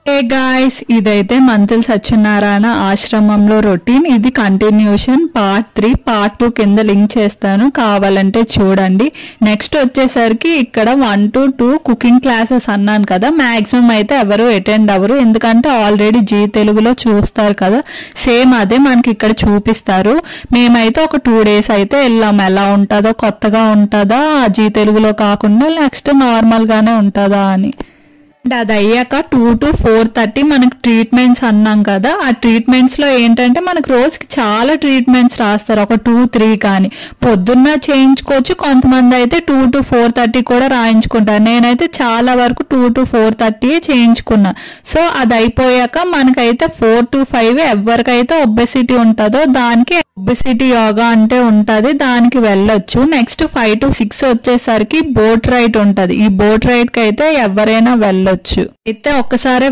Hey guys, ఇదైతే మంతుల సత్యనారాయణ ఆశ్రమంలో routine. ఇది కంటిన్యూషన్ పార్ట్ 3. పార్ట్ 2 కింద లింక్ చేస్తాను, కావాలంటే చూడండి. నెక్స్ట్ వచ్చేసరికి ఇక్కడ 1 to 2 కుకింగ్ క్లాసెస్ అన్నాను కదా, మాక్సిమం అయితే ఎవరు అటెండ్ అవ్వరు, ఎందుకంటే ఆల్రెడీ జీ తెలుగులో చూస్తారు కదా. సేమ్ అదే మనకి ఇక్కడ చూపిస్తారు. మేమైతే ఒక 2 days అయితే వెళ్ళాం. ఎలా ఉంటుందో, కొత్తగా ఉంటుందా జీ తెలుగులో కాకుండా, నెక్స్ట్ నార్మల్ గానే ఉంటుందా అని. అది అయ్యాక 2 to 4:30 మనకు ట్రీట్మెంట్స్ అన్నాం కదా. ఆ ట్రీట్మెంట్స్ లో ఏంటంటే మనకు రోజుకి చాలా ట్రీట్మెంట్స్ రాస్తారు, ఒక 2-3 కానీ. పొద్దున్న చేయించుకోవచ్చు, కొంతమంది అయితే 2 to 4:30 కూడా రాయించుకుంటారు. నేనైతే చాలా వరకు 2 to 4:30 చేయించుకున్నా. సో అది అయిపోయాక మనకైతే 4 to 5 ఎవరికైతే ఒబెసిటీ ఉంటుందో దానికి ఒబెసిటీ యోగా అంటే ఉంటుంది, దానికి వెళ్ళొచ్చు. నెక్స్ట్ 5 to 6 వచ్చేసరికి బోట్ రైడ్ ఉంటుంది. ఈ బోట్ రైడ్ కి అయితే ఎవరైనా వెళ్ళొచ్చు. అయితే ఒక్కసారి